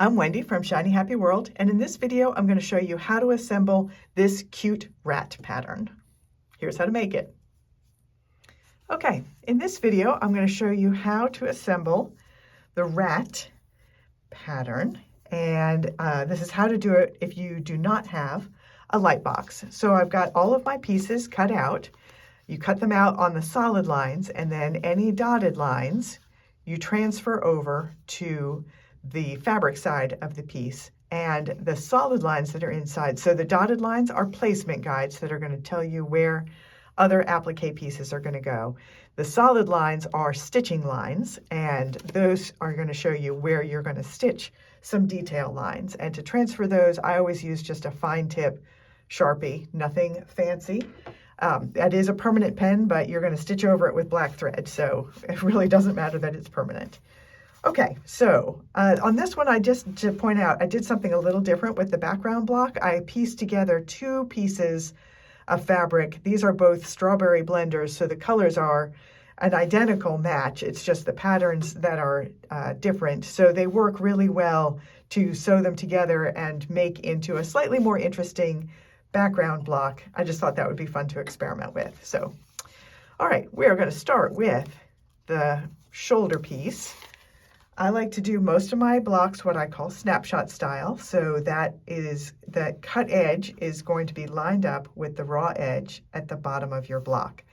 I'm Wendy from Shiny Happy World, and in this video I'm going to show you how to assemble this cute rat pattern. Here's how to make it. Okay, in this video I'm going to show you how to assemble the rat pattern, and this is how to do it if you do not have a light box. So I've got all of my pieces cut out. You cut them out on the solid lines, and then any dotted lines you transfer over to the fabric side of the piece, and the solid lines that are inside. So the dotted lines are placement guides that are going to tell you where other applique pieces are going to go. The solid lines are stitching lines, and those are going to show you where you're going to stitch some detail lines. And to transfer those, I always use just a fine tip Sharpie, nothing fancy. That is a permanent pen, but you're going to stitch over it with black thread, so it really doesn't matter that it's permanent. Okay, so on this one, to point out, I did something a little different with the background block. I pieced together two pieces of fabric. These are both strawberry blenders, so the colors are an identical match. It's just the patterns that are different. So they work really well to sew them together and make into a slightly more interesting background block. I just thought that would be fun to experiment with. So, all right, we are going to start with the shoulder piece. I like to do most of my blocks what I call snapshot style. So that is, the cut edge is going to be lined up with the raw edge at the bottom of your block.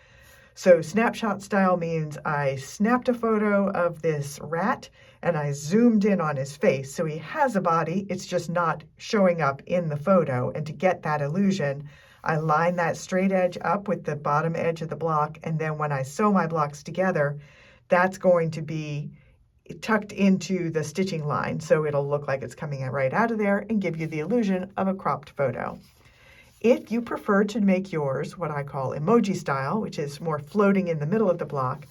So snapshot style means I snapped a photo of this rat and I zoomed in on his face. So he has a body, it's just not showing up in the photo. And to get that illusion, I line that straight edge up with the bottom edge of the block. And then when I sew my blocks together, that's going to be tucked into the stitching line, so it'll look like it's coming right out of there and give you the illusion of a cropped photo. If you prefer to make yours what I call emoji style, which is more floating in the middle of the block,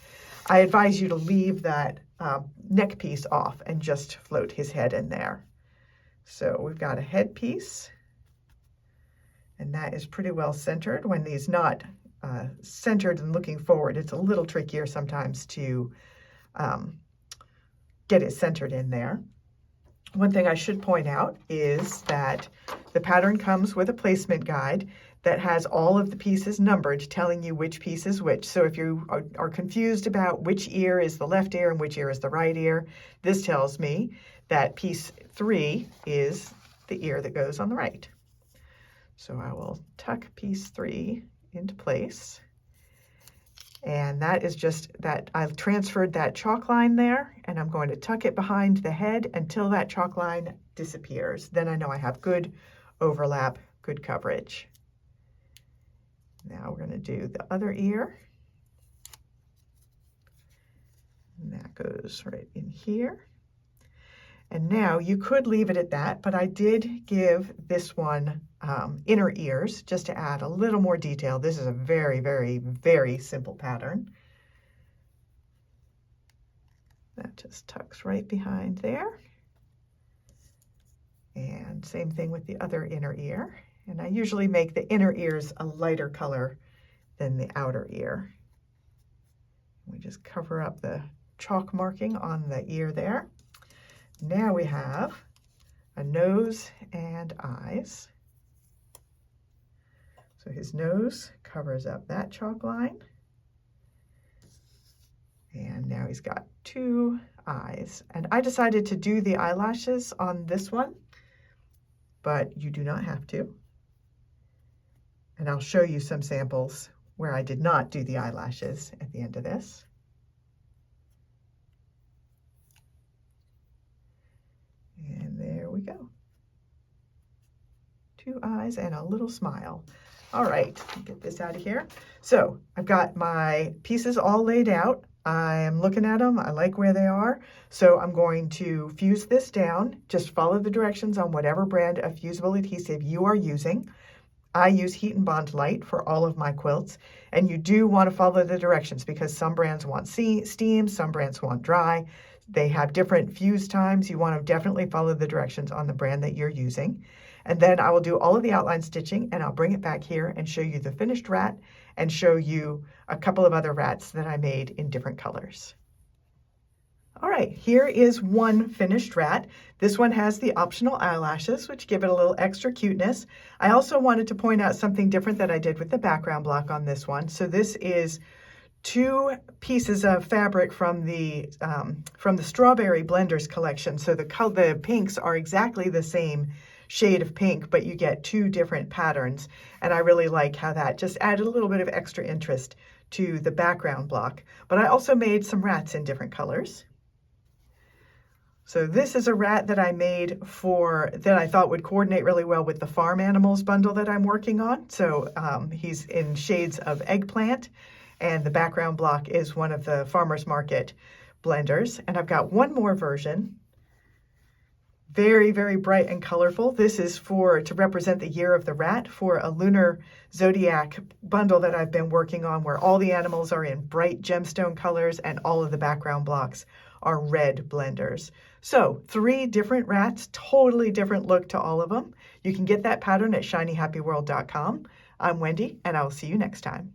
I advise you to leave that neck piece off and just float his head in there. So we've got a head piece, and that is pretty well centered. When he's not centered and looking forward, it's a little trickier sometimes to get it centered in there. One thing I should point out is that the pattern comes with a placement guide that has all of the pieces numbered, telling you which piece is which. So if you are confused about which ear is the left ear and which ear is the right ear, this tells me that piece 3 is the ear that goes on the right. So I will tuck piece 3 into place. And that is just that I've transferred that chalk line there, and I'm going to tuck it behind the head until that chalk line disappears. Then I know I have good overlap, good coverage. Now we're going to do the other ear. And that goes right in here. And now you could leave it at that, but I did give this one inner ears just to add a little more detail. This is a very, very, very simple pattern. That just tucks right behind there. And same thing with the other inner ear. And I usually make the inner ears a lighter color than the outer ear. We just cover up the chalk marking on the ear there. Now we have a nose and eyes. So his nose covers up that chalk line. And now he's got 2 eyes. And I decided to do the eyelashes on this one, but you do not have to. And I'll show you some samples where I did not do the eyelashes at the end of this. And there we go. 2 eyes and a little smile. All right, get this out of here. So I've got my pieces all laid out. I'm looking at them. I like where they are. So I'm going to fuse this down. Just follow the directions on whatever brand of fusible adhesive you are using. I use Heat and Bond Light for all of my quilts, and you do want to follow the directions because some brands want steam, some brands want dry. They have different fuse times. You want to definitely follow the directions on the brand that you're using. And then I will do all of the outline stitching, and I'll bring it back here and show you the finished rat and show you a couple of other rats that I made in different colors. All right, here is one finished rat. This one has the optional eyelashes, which give it a little extra cuteness. I also wanted to point out something different that I did with the background block on this one. So this is 2 pieces of fabric from the Strawberry Blenders collection. So the pinks are exactly the same shade of pink, but you get 2 different patterns. And I really like how that just added a little bit of extra interest to the background block. But I also made some rats in different colors. So this is a rat that I made that I thought would coordinate really well with the farm animals bundle that I'm working on. So he's in shades of eggplant, and the background block is one of the farmer's market blenders. And I've got one more version, very, very bright and colorful. This is to represent the year of the rat for a lunar zodiac bundle that I've been working on, where all the animals are in bright gemstone colors and all of the background blocks are red blenders. So 3 different rats, totally different look to all of them. You can get that pattern at shinyhappyworld.com. I'm Wendy, and I'll see you next time.